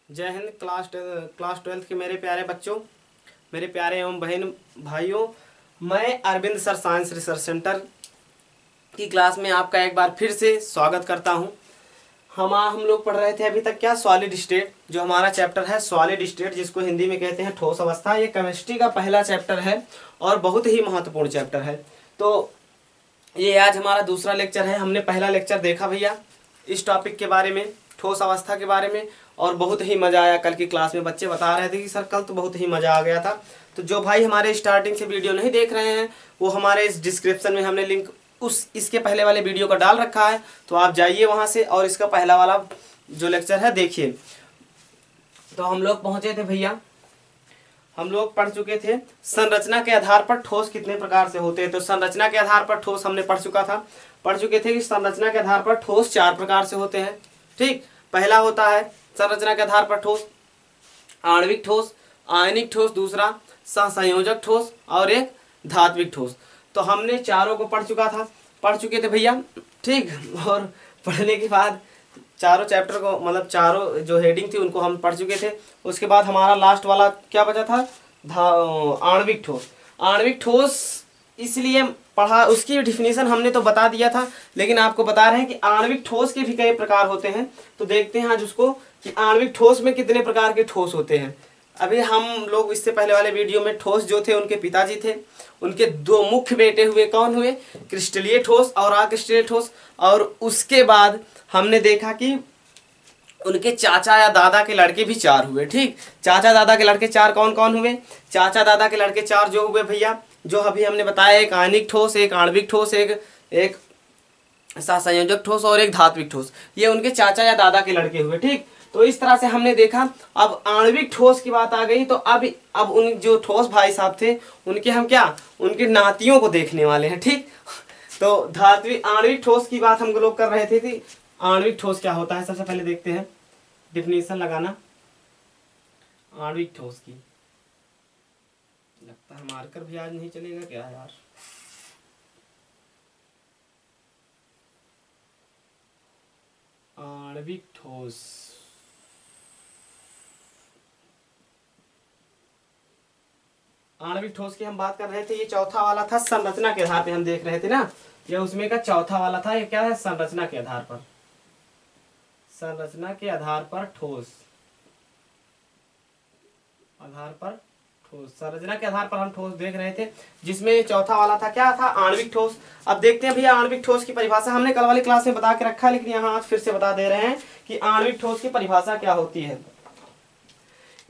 जय Hind. Class 12th के मेरे प्यारे बच्चों, मेरे प्यारे एवं बहन भाइयों, मैं Arvind sir science research centre की क्लास में आपका एक बार फिर से स्वागत करता हूं। हम लोग पढ़ रहे थे अभी तक क्या, सॉलिड स्टेट। जो हमारा चैप्टर है सॉलिड स्टेट, जिसको हिंदी में कहते हैं ठोस अवस्था। ये केमिस्ट्री का पहला चैप्टर है और बहुत ही महत्वपूर्ण चैप्टर है। तो ये आज हमारा दूसरा लेक्चर है। हमने पहला लेक्चर देखा भैया इस टॉपिक के बारे में, ठोस अवस्था के बारे में, और बहुत ही मज़ा आया। कल की क्लास में बच्चे बता रहे थे कि सर कल तो बहुत ही मज़ा आ गया था। तो जो भाई हमारे स्टार्टिंग से वीडियो नहीं देख रहे हैं, वो हमारे इस डिस्क्रिप्शन में हमने लिंक इसके पहले वाले वीडियो का डाल रखा है, तो आप जाइए वहाँ से और इसका पहला वाला जो लेक्चर है देखिए। तो हम लोग पहुँचे थे भैया, हम लोग पढ़ चुके थे संरचना के आधार पर ठोस कितने प्रकार से होते हैं। तो संरचना के आधार पर ठोस हमने पढ़ चुके थे कि संरचना के आधार पर ठोस 4 प्रकार से होते हैं। ठीक, पहला होता है संरचना के आधार पर ठोस आणविक ठोस, आयनिक ठोस, दूसरा सहसंयोजक ठोस और एक धात्विक ठोस। तो हमने चारों को पढ़ चुके थे भैया। ठीक, और पढ़ने के बाद चारों चैप्टर को, मतलब चारों जो हेडिंग थी उनको हम पढ़ चुके थे। उसके बाद हमारा लास्ट वाला क्या बचा था, आणविक ठोस। आणविक ठोस इसलिए पढ़ा, उसकी डिफिनीशन हमने तो बता दिया था, लेकिन आपको बता रहे हैं कि आणविक ठोस के भी कई प्रकार होते हैं। तो देखते हैं आज उसको कि आणविक ठोस में कितने प्रकार के ठोस होते हैं। अभी हम लोग इससे पहले वाले वीडियो में ठोस जो थे उनके पिताजी थे, उनके 2 मुख्य बेटे हुए, कौन हुए, क्रिस्टलीय ठोस और अक्रिस्टलीय ठोस। और उसके बाद हमने देखा कि उनके चाचा या दादा के लड़के भी 4 हुए। ठीक, चाचा दादा के लड़के 4 कौन कौन हुए, चाचा दादा के लड़के 4 जो हुए भैया, जो अभी हमने बताया, एक आयनिक ठोस, एक आणविक ठोस, एक सहसंयोजक ठोस और एक धात्विक ठोस। ये उनके चाचा या दादा के लड़के हुए। ठीक, तो इस तरह से हमने देखा। अब आणविक ठोस की बात आ गई, तो अब उन जो ठोस भाई साहब थे उनके हम क्या, उनके नातियों को देखने वाले हैं। ठीक, तो धात्विक आणविक ठोस की बात हम लोग कर रहे थे कि आणविक ठोस क्या होता है। सबसे पहले देखते हैं डिफिनीशन लगाना आणविक ठोस की। लगता है मार्कर भी आज नहीं चलेगा क्या यार। आणविक ठोस, आणविक ठोस की हम बात कर रहे थे। ये चौथा वाला था, संरचना के आधार पे हम देख रहे थे ना। ये उसमें का चौथा वाला था। ये क्या है, संरचना के आधार पर, संरचना के आधार पर ठोस, आधार पर ठोस, संरचना के आधार पर हम ठोस देख रहे थे, जिसमें चौथा वाला था क्या था, आणविक ठोस। अब देखते हैं भैया आणविक ठोस की परिभाषा हमने कल वाली क्लास में बता के रखा है, लेकिन यहाँ आज फिर से बता दे रहे हैं कि आणविक ठोस की परिभाषा क्या होती है।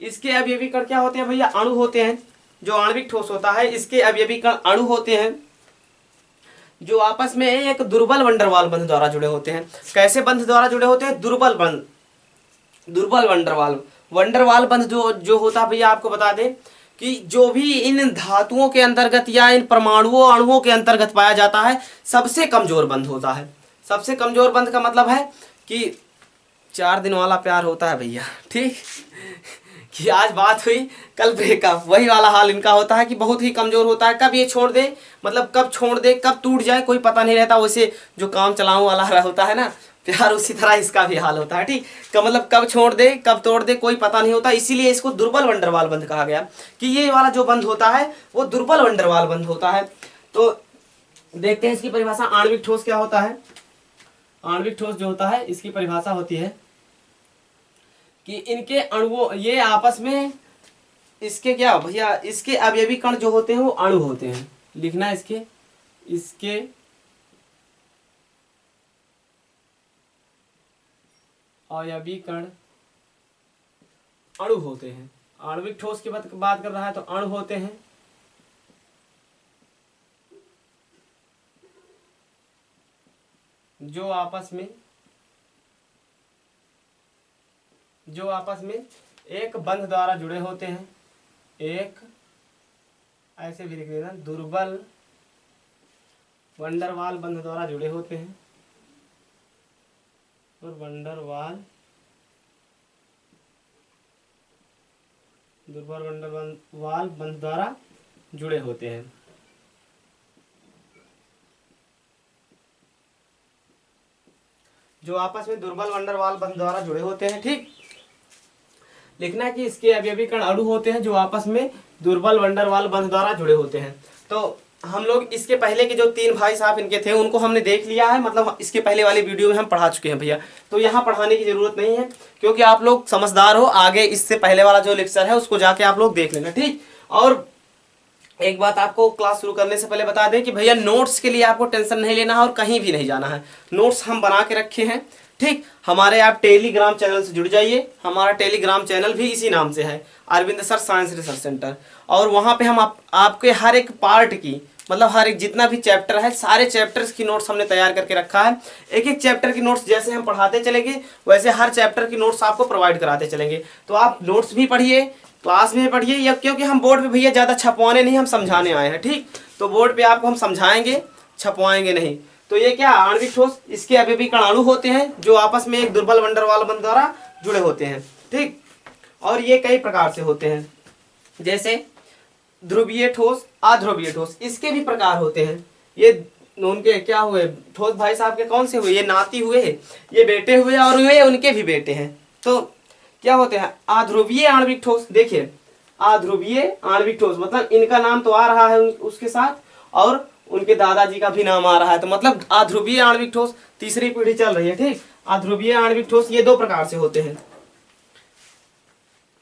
इसके अवयवी कण क्या होते हैं भैया, अणु होते हैं। जो आणविक ठोस होता है इसके अवयवी कण अणु होते हैं, जो आपस में एक दुर्बल वंडरवाल बंध द्वारा जुड़े होते हैं। कैसे बंध द्वारा जुड़े होते हैं, दुर्बल बंध, दुर्बल वंडरवाल, वंडरवाल बंध जो जो होता है भैया, आपको बता दें कि जो भी इन धातुओं के अंतर्गत या इन परमाणुओं अणुओं के अंतर्गत पाया जाता है, सबसे कमजोर बंध होता है। सबसे कमजोर बंध का मतलब है कि 4 दिन वाला प्यार होता है भैया। ठीक, कि आज बात हुई कल ब्रेकअप, वही वाला हाल इनका होता है कि बहुत ही कमजोर होता है। कब ये छोड़ दे, मतलब कब छोड़ दे, कब टूट जाए, कोई पता नहीं रहता। वैसे जो काम चलाऊं वाला होता है ना प्यार, उसी तरह इसका भी हाल होता है। ठीक, का मतलब कब छोड़ दे कब तोड़ दे कोई पता नहीं होता। इसीलिए इसको दुर्बल वंडरवाल बंध कहा गया, कि ये वाला जो बंध होता है वो दुर्बल वंडरवाल बंध होता है। तो देखते हैं इसकी परिभाषा। आणविक ठोस क्या होता है, आणविक ठोस जो होता है इसकी परिभाषा होती है कि इनके अणुओं, ये आपस में इसके क्या भैया, इसके अवयवी कण जो होते हैं वो अणु होते हैं। लिखना इसके, इसके अवयवी कण अणु होते हैं। आणविक ठोस की बात कर रहा है तो अणु होते हैं। जो आपस में एक बंध द्वारा जुड़े होते हैं, एक ऐसे भी लिख देना, दुर्बल वंडरवाल बंध द्वारा जुड़े होते हैं, और वंडरवाल, दुर्बल वंडरवाल बंध द्वारा जुड़े होते हैं। जो आपस में दुर्बल वंडरवाल बंध द्वारा जुड़े होते हैं। ठीक, लिखना है कि इसके अवयवी कण अणु होते हैं जो आपस में दुर्बल वंडर वाल बंध द्वारा जुड़े होते हैं। तो हम लोग इसके पहले के जो 3 भाई साहब इनके थे उनको हमने देख लिया है, मतलब इसके पहले वाली वीडियो में हम पढ़ा चुके हैं भैया, तो यहाँ पढ़ाने की जरूरत नहीं है क्योंकि आप लोग समझदार हो। आगे इससे पहले वाला जो लेक्चर है उसको जाके आप लोग देख लेना, ठीक। और एक बात आपको क्लास शुरू करने से पहले बता दें कि भैया नोट्स के लिए आपको टेंशन नहीं लेना है और कहीं भी नहीं जाना है। नोट्स हम बना के रखे हैं, ठीक। हमारे आप टेलीग्राम चैनल से जुड़ जाइए। हमारा टेलीग्राम चैनल भी इसी नाम से है, Arvind sir science research centre. और वहाँ पे हम आपके हर एक पार्ट की, मतलब हर एक जितना भी चैप्टर है सारे चैप्टर्स की नोट्स हमने तैयार करके रखा है। एक एक चैप्टर की नोट्स जैसे हम पढ़ाते चलेंगे वैसे हर चैप्टर की नोट्स आपको प्रोवाइड कराते चलेंगे। तो आप नोट्स भी पढ़िए, क्लास में पढ़िए, या क्योंकि हम बोर्ड पे भैया ज़्यादा छपवाने नहीं, हम समझाने आए हैं, ठीक। तो बोर्ड पे आपको हम समझाएंगे, छपवाएंगे नहीं। तो ये क्या आणविक ठोस, इसके अवयवी कण अणु होते हैं जो आपस में एक दुर्बल वंडरवाल बंध द्वारा जुड़े होते हैं, ठीक। और ये कई प्रकार से होते हैं, जैसे ध्रुवीय ठोस, अध्रुवीय ठोस, इसके भी प्रकार होते हैं। ये उनके क्या हुए ठोस भाई साहब के, कौन से हुए, ये नाती हुए, ये बेटे हुए, और ये उनके भी बेटे हैं। तो क्या होते हैं अध्रुवीय आणविक ठोस। देखिए अध्रुवीय आणविक ठोस मतलब इनका नाम तो आ रहा है उसके साथ, और उनके दादाजी का भी नाम आ रहा है, तो मतलब अध्रुवीय आणविक ठोस तीसरी पीढ़ी चल रही है, ठीक। अध्रुवीय आणविक ठोस ये 2 प्रकार से होते हैं,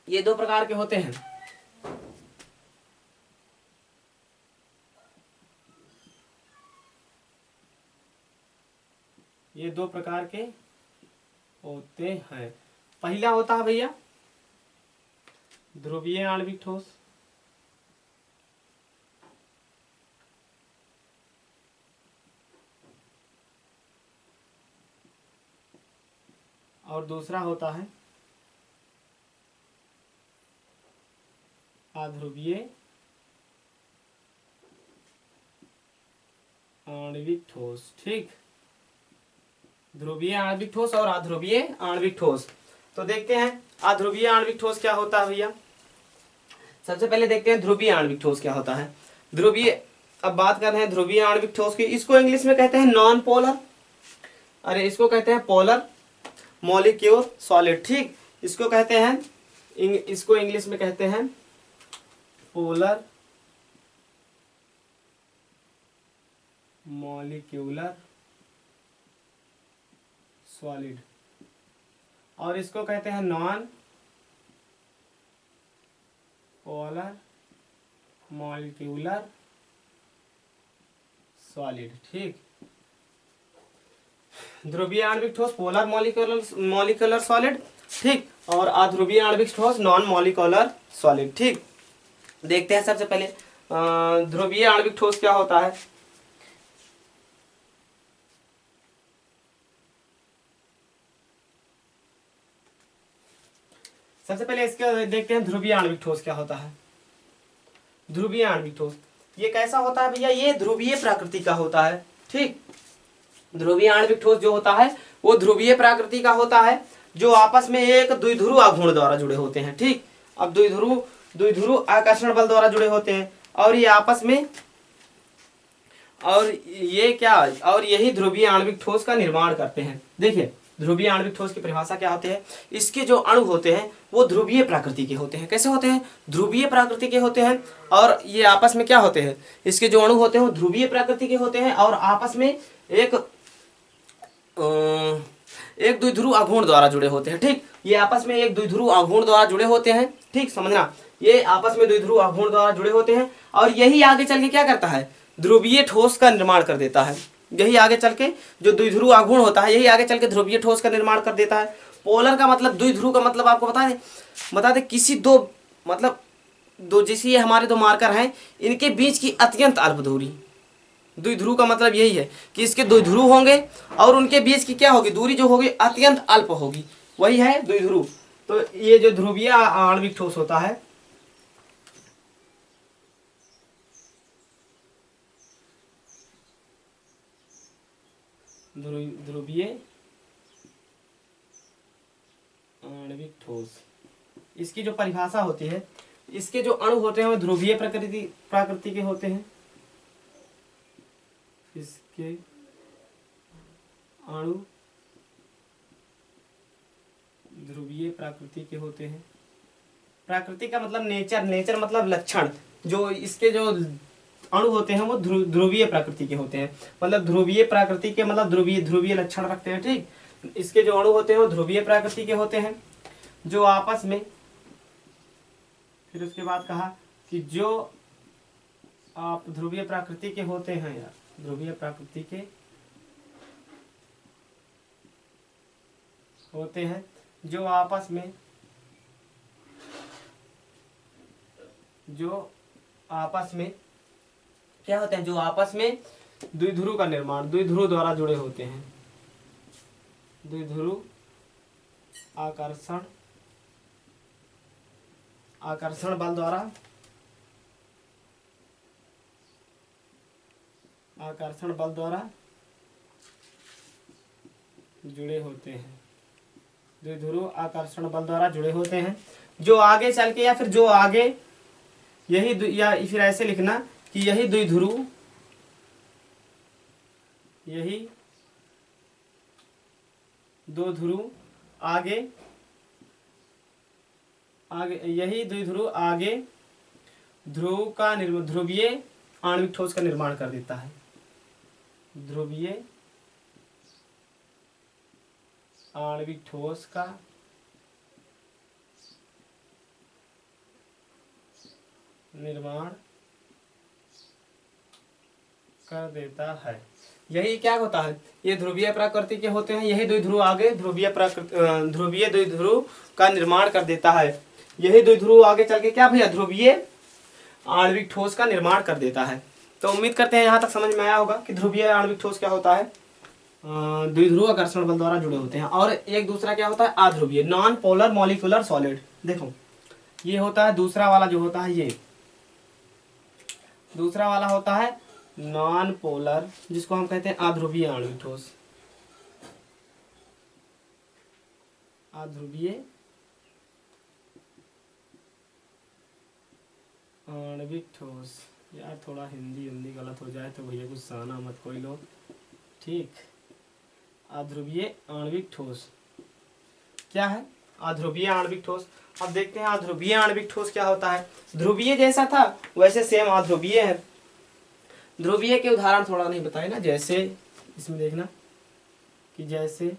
ये 2 प्रकार के होते हैं। ये 2 प्रकार के होते हैं। पहला होता है भैया ध्रुवीय आणविक ठोस, और दूसरा होता है अध्रुवीय आणविक ठोस, ठीक। ध्रुवीय आणविक ठोस और अध्रुवीय आणविक ठोस। तो देखते हैं अध्रुवीय आणविक ठोस क्या होता है भैया। सबसे पहले देखते हैं ध्रुवीय आणविक ठोस क्या होता है। ध्रुवीय, अब बात कर रहे हैं ध्रुवीय आणविक ठोस की। इसको इंग्लिश में कहते हैं नॉन पोलर, अरे इसको कहते हैं पोलर मॉलिक्यूल सॉलिड, ठीक। इसको कहते हैं इसको इंग्लिश में कहते हैं पोलर मॉलिक्यूलर सॉलिड, और इसको कहते हैं नॉन पोलर मॉलिक्यूलर सॉलिड, ठीक। ध्रुवीय आणविक ठोस पोलर मॉलिक्यूलर सॉलिड, ठीक। और अध्रुवीय आणविक ठोस नॉन मॉलिक्यूलर सॉलिड, ठीक। देखते हैं सबसे पहले ध्रुवीय आणविक ठोस क्या होता है। सबसे पहले इसके देखते हैं ध्रुवीय आणविक ठोस क्या होता है। ध्रुवीय आणविक ठोस ये कैसा होता है भैया, ये ध्रुवीय प्रकृति का होता है, ठीक। ध्रुवीय आणविक ठोस जो होता है वो ध्रुवीय प्रकृति का होता है, जो आपस में एक द्विध्रुव आघूर्ण द्वारा जुड़े होते हैं, ठीक। अब द्विध्रुव आकर्षण बल द्वारा जुड़े होते हैं, और ये आपस में, और ये क्या, और यही ध्रुवीय आणविक ठोस का निर्माण करते हैं। देखिए ध्रुवीय आणविक ठोस की परिभाषा क्या होती है। इसके जो अणु होते हैं वो ध्रुवीय प्रकृति के होते हैं। कैसे होते हैं, ध्रुवीय प्रकृति के होते हैं, और ये आपस में क्या होते हैं, इसके जो अणु होते हैं वो ध्रुवीय प्रकृति के होते हैं, और आपस में एक द्विध्रुव आघूर्ण द्वारा जुड़े होते हैं, ठीक। ये आपस में एक द्विध्रुव आघूर्ण द्वारा जुड़े होते हैं, ठीक, समझना। ये आपस में द्विध्रुव आघूर्ण द्वारा जुड़े होते हैं, और यही आगे चल के क्या करता है, ध्रुवीय ठोस का निर्माण कर देता है। यही आगे चल के जो द्विध्रुव आघूर्ण होता है यही आगे चल के ध्रुवीय ठोस का निर्माण कर देता है। पोलर का मतलब, द्विध्रुव का मतलब आपको बता दे किसी दो, मतलब दो, जैसे ये हमारे 2 मार्कर हैं इनके बीच की अत्यंत अल्प दूरी। द्विध्रुव का मतलब यही है कि इसके 2 ध्रुव होंगे और उनके बीच की क्या होगी, दूरी जो होगी अत्यंत अल्प होगी, वही है द्विध्रुव। तो ये जो ध्रुवीय आणविक ठोस होता है, ध्रुवीय आणविक ठोस, इसकी जो परिभाषा होती है, इसके जो अणु होते हैं वो ध्रुवीय प्रकृति के होते हैं। इसके अणु ध्रुवीय प्रकृति के होते हैं, प्रकृति का मतलब नेचर, नेचर मतलब लक्षण। जो इसके जो अणु होते हैं वो ध्रुवीय प्रकृति के होते हैं, मतलब ध्रुवीय प्रकृति के मतलब ध्रुवीय ध्रुवीय लक्षण रखते हैं। ठीक, इसके जो अणु होते हैं वो ध्रुवीय प्रकृति के होते हैं, जो आपस में, फिर उसके बाद कहा कि जो आप ध्रुवीय प्रकृति के होते हैं यार, ध्रुवीय प्रकृति के होते हैं, जो आपस में, जो आपस में क्या होते हैं, जो आपस में द्विध्रुव का निर्माण, द्विध्रुव द्वारा जुड़े होते हैं, द्विध्रुव आकर्षण, आकर्षण बल द्वारा, आकर्षण बल द्वारा जुड़े होते हैं, द्विध्रुव आकर्षण बल द्वारा जुड़े होते हैं, जो आगे चल के, या फिर जो आगे यही, या फिर ऐसे लिखना कि यही द्विध्रुव, यही दो ध्रुव आगे, आगे यही द्विध्रुव आगे ध्रुव का ध्रुवीय आणविक ठोस का निर्माण कर देता है, ध्रुवीय आणविक ठोस का निर्माण कर देता है। यही क्या होता है, ये ध्रुवीय प्रकृति के होते हैं, यही द्विध्रुव आगे ध्रुवीय द्विध्रुव का निर्माण कर देता है, यही द्विध्रुव आगे चल के क्या भैया, ध्रुवीय आणविक ठोस का निर्माण कर देता है। तो उम्मीद करते हैं यहाँ तक समझ में आया होगा कि ध्रुवीय आणविक ठोस क्या होता है, द्विध्रुव आकर्षण बल द्वारा जुड़े होते हैं। और एक दूसरा क्या होता है, अध्रुवीय, नॉन पोलर मॉलिक्यूलर सॉलिड। देखो ये होता है दूसरा वाला, जो होता है ये दूसरा वाला होता है नॉन पोलर, जिसको हम कहते हैं अध्रुवीय आणविक ठोस, अध्रुवीय आणविक ठोस। यार थोड़ा हिंदी गलत हो जाए तो भैया कुछ सहना मत कोई लोग, ठीक। अध्रुवीय आणविक ठोस क्या है, अध्रुवीय आणविक ठोस। अब देखते हैं अध्रुवीय आणविक ठोस क्या होता है। ध्रुवीय जैसा था वैसे सेम अध्रुवीय है। ध्रुवीय के उदाहरण थोड़ा नहीं बताए ना, जैसे इसमें देखना कि जैसे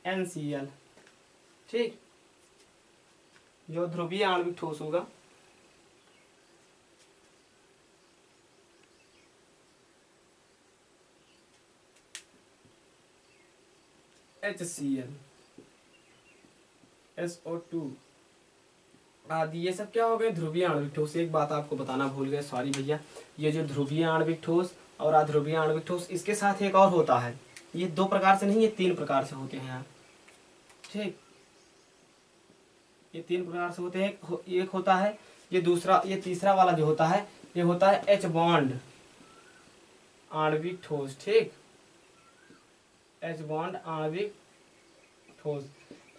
NCl, ठीक, जो ध्रुवीय आणविक ठोस होगा, HCl, SO2 आदि, ये सब क्या हो गए, ध्रुवीय आणविक ठोस। एक बात आपको बताना भूल गए, सॉरी भैया, ये जो ध्रुवीय आणविक ठोस और अध्रुवीय आणविक ठोस, इसके साथ एक और होता है, ये 2 प्रकार से नहीं, ये 3 प्रकार से होते हैं, ठीक, ये 3 प्रकार से होते हैं। एक होता है ये दूसरा, ये तीसरा वाला जो होता है, ये होता है H बॉन्ड आणविक ठोस, ठीक, H बॉन्ड आणविक ठोस।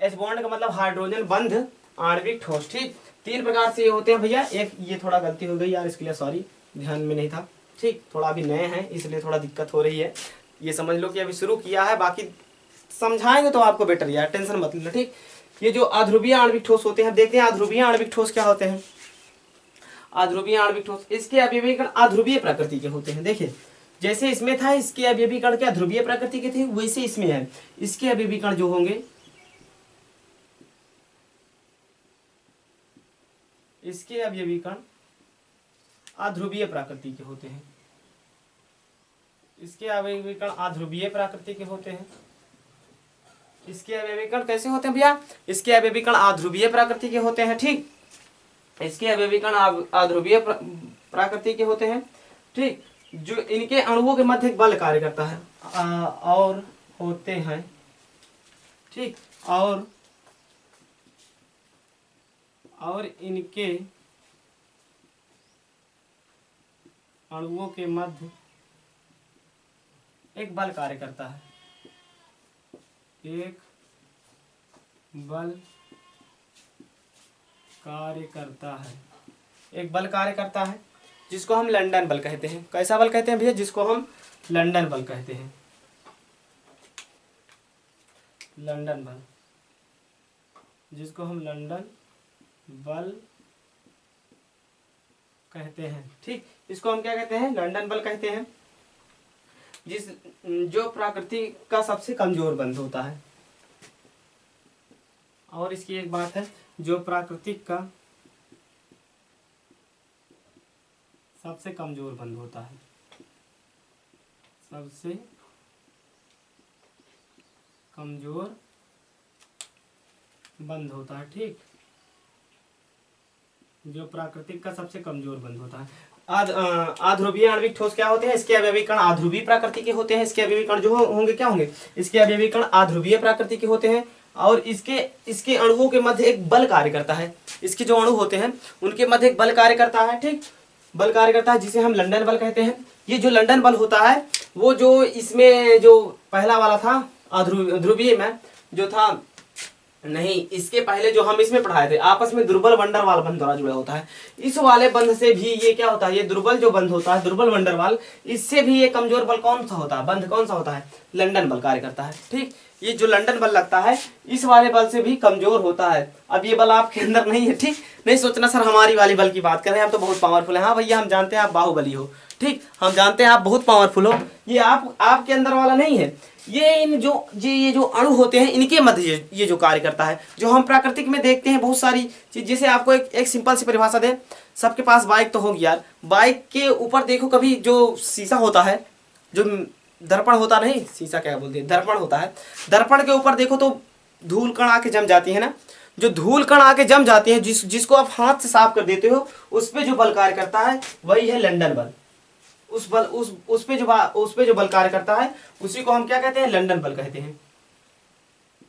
H बॉन्ड का मतलब हाइड्रोजन बंध आणविक ठोस, ठीक। 3 प्रकार से ये होते हैं भैया। एक ये थोड़ा गलती हो गई यार, इसके लिए सॉरी, ध्यान में नहीं था, ठीक, थोड़ा अभी नए हैं इसलिए थोड़ा दिक्कत हो रही है। ये समझ लो कि अभी शुरू किया है, बाकी समझाएंगे तो आपको बेटर यार, टेंशन मत लेना, ठीक। ये जो अध्रुवीय आणविक ठोस होते हैं, देखते हैं अध्रुवीय आणविक ठोस क्या होते हैं। अध्रुवीय आणविक ठोस, इसके अवयवी कण अध्रुवीय प्रकृति के होते हैं। देखिए जैसे इसमें था, इसके अवयवी कण क्या ध्रुवीय प्रकृति के थे, वैसे इसमें है, इसके अवयवी कण जो होंगे, इसके अवयवी कण अध्रुवीय प्रकृति के होते हैं, इसके अवयवी कण अध्रुवीय प्रकृति के होते हैं। इसके अवयवी कण कैसे होते हैं भैया, इसके अवयवी कण अध्रुवीय प्रकृति के होते हैं, ठीक, इसके अवयवी कण अध्रुवीय प्रकृति के होते हैं, ठीक। जो इनके अणुओं के मध्य एक बल कार्य करता है, और होते हैं, ठीक, और इनके अणुओं के मध्य एक बल कार्य करता है, एक बल कार्य करता है, एक बल कार्य करता है, जिसको हम लंदन बल कहते हैं। कैसा बल कहते हैं भैया, जिसको हम लंदन बल कहते हैं, लंदन बल, जिसको हम लंदन बल कहते हैं। ठीक, इसको हम क्या कहते हैं? लंदन बल कहते हैं। जो प्रकृति का सबसे कमजोर बंध होता है। और इसकी एक बात है, जो प्राकृतिक का सबसे कमजोर बंध होता है, सबसे कमजोर बंध होता है। ठीक, जो प्राकृतिक का सबसे कमजोर बंध होता है। आध्रुवीय आणविक ठोस क्या होते हैं? इसके अवयवी कण आध्रुवीय प्रकृति के होते हैं। इसके अवयवी कण जो होंगे क्या होंगे? इसके अवयवी कण आध्रुवीय प्रकृति के होते हैं। और इसके अणुओं के मध्य एक बल कार्य करता है। इसके जो अणु होते हैं उनके मध्य एक बल कार्य करता है। ठीक, बल कार्य करता है जिसे हम लंदन बल कहते हैं। ये जो लंदन बल होता है वो जो इसमें जो पहला वाला था ध्रुवीय में जो था, नहीं, इसके पहले जो हम इसमें पढ़ाए थे आपस में दुर्बल वंडरवाल बंध द्वारा जुड़ा होता है। इस वाले बंध से भी ये क्या होता है? ये दुर्बल जो बंध होता है, दुर्बल वंडरवाल, इससे भी ये कमजोर बल कौन सा होता है? बंध कौन सा होता है? लंदन बल कार्य करता है। ठीक, ये जो लंदन बल लगता है इस वाले बल से भी कमजोर होता है। अब ये बल आपके अंदर नहीं है। ठीक, नहीं सोचना सर हमारी वाली बल की बात कर रहे हैं, हम तो बहुत पावरफुल है। हाँ भैया, हम जानते हैं आप बाहुबली हो। ठीक, हम जानते हैं आप बहुत पावरफुल हो। ये आपके अंदर वाला नहीं है। ये जो अणु होते हैं इनके मध्य ये जो कार्य करता है, जो हम प्राकृतिक में देखते हैं बहुत सारी चीज। जैसे आपको एक सिंपल सी परिभाषा दें, सबके पास बाइक तो होगी यार। बाइक के ऊपर देखो कभी जो शीशा होता है, जो दर्पण होता नहीं, शीशा क्या बोलते हैं, दर्पण होता है। दर्पण के ऊपर देखो तो धूल कण आके जम जाती है ना। जो धूल कण आके जम जाती है, जिसको आप हाथ से साफ कर देते हो, उस पे जो बल कार्य करता है वही है लंदन बल। उस पे जो बल कार्य करता है उसी को हम क्या कहते हैं? लंदन बल कहते हैं।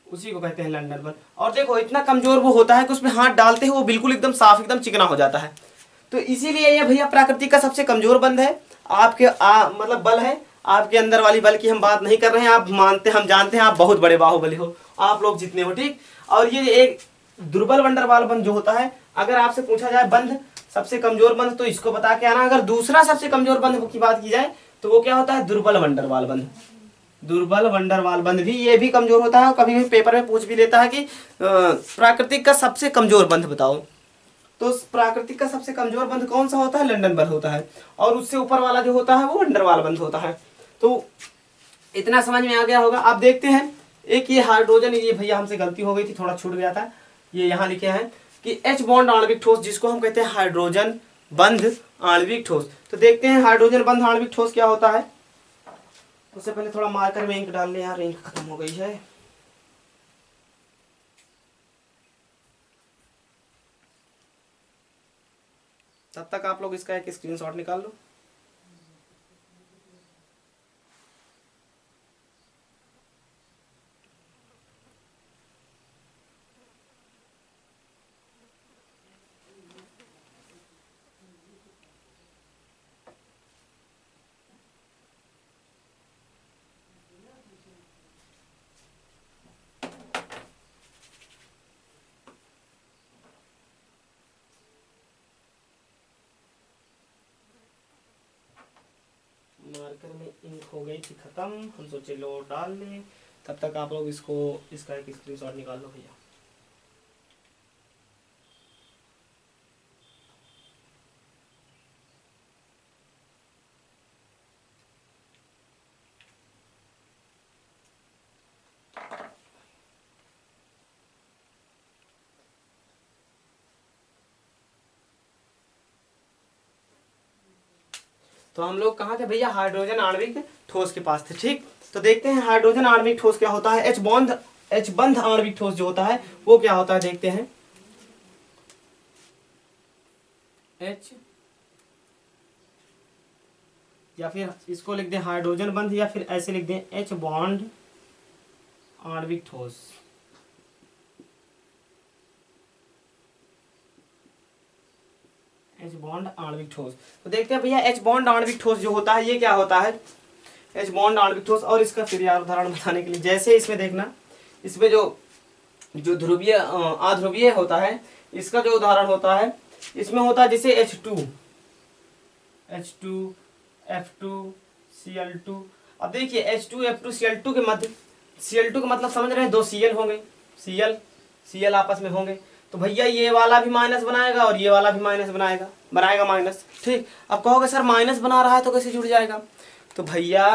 उसी को कहते हैं लंदन बल। और देखो इतना कमजोर वो होता है कि उसमें हाथ डालते हैं वो बिल्कुल एकदम साफ, एकदम चिकना हो जाता है। तो इसीलिए ये भैया प्रकृति का सबसे कमजोर बंध है। आपके मतलब बल है। आपके अंदर वाली बल की हम बात नहीं कर रहे हैं। आप मानते, हम जानते हैं आप बहुत बड़े बाहुबली हो, आप लोग जितने हो। ठीक, और ये एक दुर्बल वंडरवाल बंध जो होता है, अगर आपसे पूछा जाए बंध सबसे कमजोर बंध तो इसको बता के आना। अगर दूसरा सबसे कमजोर बंध की बात की जाए तो वो क्या होता है? दुर्बल वंडरवाल बंध। दुर्बल वंडरवाल बंध भी, ये भी कमजोर होता है। कभी भी पेपर में पूछ भी लेता है कि प्राकृतिक का सबसे कमजोर बंध बताओ, तो प्राकृतिक का सबसे कमजोर बंध कौन सा होता है? लंदन बल होता है। और उससे ऊपर वाला जो होता है वो वंडरवाल बंध होता है। तो इतना समझ में आ गया होगा। आप देखते हैं एक ये हाइड्रोजन, ये भैया हमसे गलती हो गई थी, थोड़ा छूट गया था। ये यहाँ लिखे हैं कि H बॉन्ड आणविक ठोस, जिसको हम कहते हैं हाइड्रोजन बंध आणविक ठोस। तो देखते हैं हाइड्रोजन बंध आणविक ठोस क्या होता है। उससे पहले थोड़ा मार्कर में इंक डाल ले यार, इंक खत्म हो गई है। तब तक आप लोग इसका एक स्क्रीनशॉट निकाल लो। मार्कर में इंक हो गई थी खत्म, हम सोचे लो डाल लें। तब तक आप लोग इसका एक स्क्रीनशॉट निकाल लो भैया। तो हम लोग कहाँ थे भैया? हाइड्रोजन आणविक ठोस के पास थे। ठीक, तो देखते हैं हाइड्रोजन आणविक ठोस क्या होता है। एच बंध आणविक ठोस जो होता है वो क्या होता है, देखते हैं। एच, या फिर इसको लिख दें हाइड्रोजन बंध, या फिर ऐसे लिख दें एच बॉन्ड आणविक ठोस। एच बॉन्ड आणविक ठोस। तो देखते हैं भैया एच बॉन्ड आणविक ठोस जो होता है ये क्या होता है? एच बॉन्ड आणविक ठोस। और इसका फिर यार उदाहरण बताने के लिए, जैसे इसमें देखना, इसमें जो ध्रुवीय अध्रुवीय होता है, इसका जो उदाहरण होता है इसमें होता है जैसे H2 Cl2। अब देखिए H2 F2 Cl2 के मध्य, Cl2 का मतलब समझ रहे हैं, दो Cl होंगे, Cl आपस में होंगे। तो भैया ये वाला भी माइनस बनाएगा और ये वाला भी माइनस बनाएगा माइनस। ठीक, अब कहोगे सर माइनस बना रहा है तो कैसे जुड़ जाएगा? तो भैया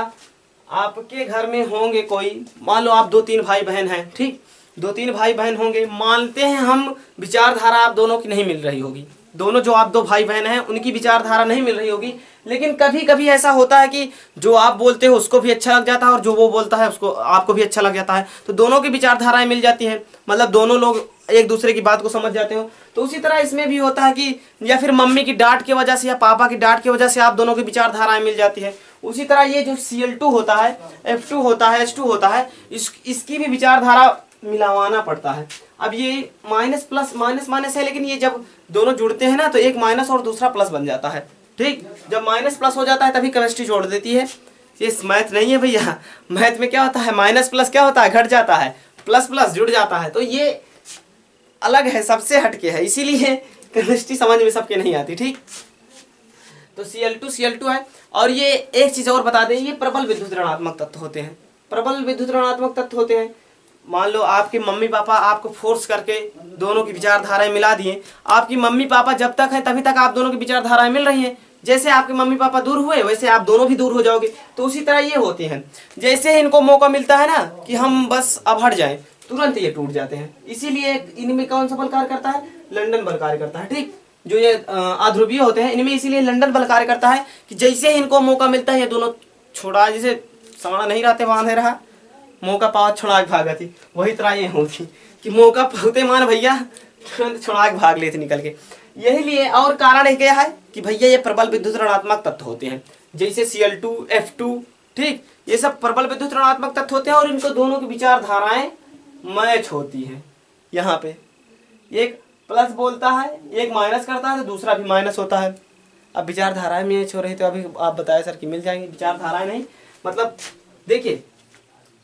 आपके घर में होंगे कोई, मान लो आप 2-3 भाई बहन हैं, ठीक, 2-3 भाई बहन होंगे, मानते हैं हम विचारधारा आप दोनों की नहीं मिल रही होगी, दोनों जो आप 2 भाई बहन हैं उनकी विचारधारा नहीं मिल रही होगी, लेकिन कभी कभी ऐसा होता है कि जो आप बोलते हो उसको भी अच्छा लग जाता है और जो वो बोलता है उसको आपको भी अच्छा लग जाता है, तो दोनों की विचारधाराएं मिल जाती हैं, मतलब दोनों लोग एक दूसरे की बात को समझ जाते हो। तो उसी तरह इसमें भी होता है कि या फिर मम्मी की डांट की वजह से या पापा की डांट की वजह से आप दोनों की विचारधाराएं मिल जाती है। उसी तरह ये जो Cl2 होता है, F2 होता है, H2 होता है, इसकी भी विचारधारा मिलावाना पड़ता है। अब ये माइनस प्लस माइनस माइनस है, लेकिन ये जब दोनों जुड़ते हैं ना तो एक माइनस और दूसरा प्लस बन जाता है। ठीक, जब माइनस प्लस हो जाता है तभी केमिस्ट्री जोड़ देती है। ये मैथ नहीं है भैया, मैथ में क्या होता है, माइनस प्लस क्या होता है, घट जाता है, प्लस प्लस जुड़ जाता है, तो ये अलग है, सबसे हटके है, इसीलिए केमिस्ट्री समझ में सबके नहीं आती। ठीक, तो Cl2 है। और ये एक चीज और बता दें, ये प्रबल विद्युत ऋणात्मक तत्व होते हैं, प्रबल विद्युत ऋणात्मक तत्व होते हैं। मान लो आपके मम्मी पापा आपको फोर्स करके दोनों की विचारधाराएं मिला दिए, आपकी मम्मी पापा जब तक हैं तभी तक आप दोनों की विचारधाराएं मिल रही हैं, जैसे आपके मम्मी पापा दूर हुए वैसे आप दोनों भी दूर हो जाओगे। तो उसी तरह ये होते हैं, जैसे इनको मौका मिलता है ना कि हम बस अब हट जाएं, तुरंत ये टूट जाते हैं। इसीलिए इनमें कौन सा बल कार्य करता है, लंदन बल कार्य करता है। ठीक, जो ये अध्रुवीय होते हैं इनमें इसीलिए लंदन बल कार्य करता है कि जैसे इनको मौका मिलता है ये दोनों छोड़ा, जैसे साड़ा नहीं रहते बांधे रहा, मौका पाओ छुड़ा के भागा थी, वही तरह ये होती कि मौका पाते मान भैया तुरंत छुड़ा के भाग लेते निकल के। यही लिए और कारण क्या है कि भैया ये प्रबल विद्युत ऋणात्मक तत्व होते हैं, जैसे Cl2 F2, ठीक, ये सब प्रबल विद्युत ऋणात्मक तत्व होते हैं और इनको दोनों की विचारधाराएं मैच होती हैं। यहाँ पे एक प्लस बोलता है, एक माइनस करता है तो दूसरा भी माइनस होता है। अब विचारधाराएं मैच हो रही तो अभी आप बताए सर कि मिल जाएंगी, विचारधाराएं नहीं, मतलब देखिए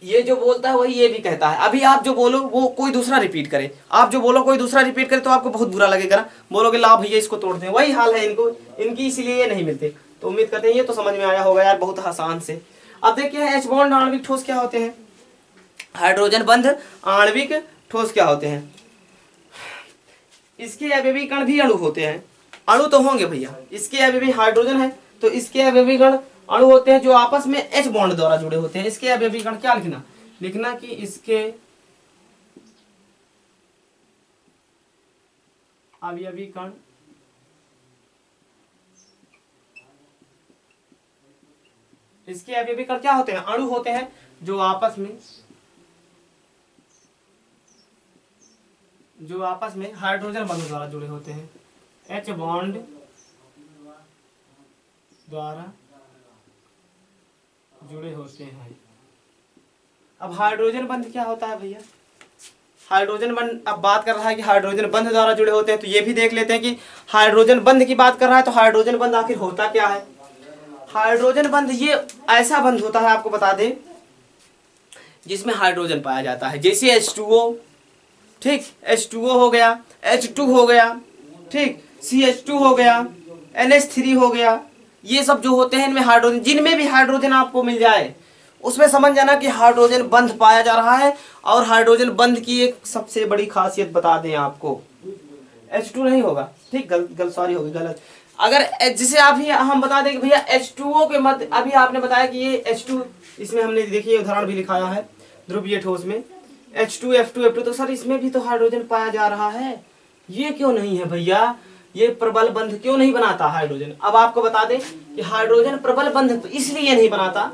ये जो बोलता है वही ये भी कहता है। अभी आप जो बोलो वो कोई दूसरा रिपीट करे, आप जो बोलो कोई दूसरा रिपीट करे तो आपको बहुत बुरा लगेगा ना, बोलोगे ला भैया इसको तोड़ दें, वही हाल है इनको, इनकी इसीलिए ये नहीं मिलते। तो उम्मीद करते हैं ये तो समझ में आया होगा यार, बहुत आसान से। अब देखिए H बॉन्ड आणविक ठोस क्या होते हैं, हाइड्रोजन बंध आणविक ठोस क्या होते हैं, इसके अवयवी कण भी अणु होते हैं, अणु तो होंगे भैया, इसके अवयवी हाइड्रोजन है तो इसके अवयवी कण अणु होते हैं जो आपस में H बॉन्ड द्वारा जुड़े होते हैं। इसके अवयवी कण क्या लिखना कि इसके अवयवी कण क्या होते हैं, अणु होते हैं जो आपस में हाइड्रोजन बंध द्वारा जुड़े होते हैं, H बॉन्ड द्वारा जुड़े होते हैं। अब हाइड्रोजन बंध क्या होता है भैया, हाइड्रोजन बंध अब बात कर रहा है कि हाइड्रोजन बंध द्वारा जुड़े होते हैं, तो ये भी देख लेते हैं कि हाइड्रोजन बंध की बात कर रहा है तो हाइड्रोजन बंध आखिर होता क्या है। हाइड्रोजन बंध ये ऐसा बंध होता है, आपको बता दें, जिसमें हाइड्रोजन पाया जाता है, जैसे H2O, ठीक, H2O हो गया, H2 हो गया, ठीक, CH2 हो गया, NH3 हो गया, ये सब जो होते हैं इनमें हाइड्रोजन, जिनमें भी हाइड्रोजन आपको मिल जाए उसमें समझ जाना कि हाइड्रोजन बंध पाया जा रहा है। और हाइड्रोजन बंध की एक सबसे बड़ी खासियत बता दें आपको, H2 नहीं होगा, ठीक, सॉरी होगी गलत। अगर जिसे अभी हम बता दें कि भैया H2O के मध्य, अभी आपने बताया कि ये H2, इसमें हमने देखिए उदाहरण भी लिखाया है ध्रुवीय ठोस में H2 F2 F2, तो सर इसमें भी तो हाइड्रोजन पाया जा रहा है, ये क्यों नहीं है भैया, ये प्रबल बंध क्यों नहीं बनाता हाइड्रोजन। अब आपको बता दें कि हाइड्रोजन प्रबल बंध इसलिए नहीं बनाता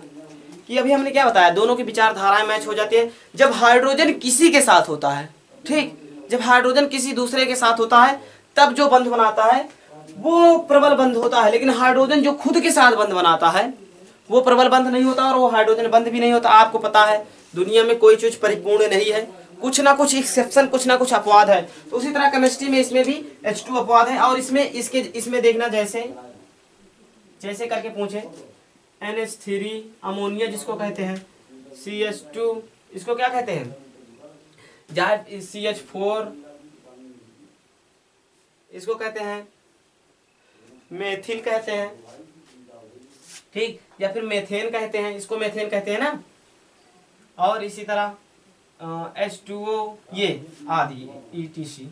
कि अभी हमने क्या बताया, दोनों की विचारधाराएं मैच हो जाती है। जब हाइड्रोजन किसी के साथ होता है, ठीक, जब हाइड्रोजन किसी दूसरे के साथ होता है तब जो बंध बनाता है वो प्रबल बंध होता है, लेकिन हाइड्रोजन जो खुद के साथ बंध बनाता है वो प्रबल बंध नहीं होता और वो हाइड्रोजन बंध भी नहीं होता। आपको पता है दुनिया में कोई चीज परिपूर्ण नहीं है, कुछ ना कुछ एक्सेप्शन, कुछ ना कुछ अपवाद है। तो उसी तरह केमिस्ट्री में इसमें भी H2 अपवाद है। और इसमें देखना, जैसे करके पूछे NH3 अमोनिया जिसको कहते हैं, CH2 इसको क्या कहते हैं, CH4 इसको कहते हैं मेथिल कहते हैं, ठीक, या फिर मेथेन कहते हैं, इसको मेथेन कहते हैं ना। और इसी तरह H2O ये आदि ETC,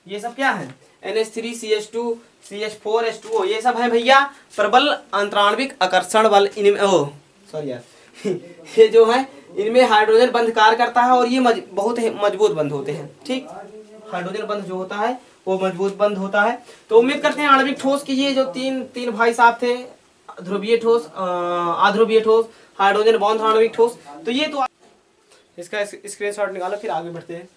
ये सब क्या है, NH3CH2 CH4 H2O, ये सब है भैया प्रबल अंतराण्विक आकर्षण बल। इनमें सॉरी यार ये जो है इनमें हाइड्रोजन बंध कार्य करता है और ये बहुत मजबूत बंध होते हैं। ठीक, हाइड्रोजन बंध जो होता है वो मजबूत बंध होता है। तो उम्मीद करते हैं आणविक ठोस की ये जो तीन भाई साहब थे, ध्रुवीय ठोस, अध्रुवीय ठोस, हाइड्रोजन बॉन्ड आणविक ठोस, तो ये तो इसका स्क्रीनशॉट निकालो फिर आगे बढ़ते हैं।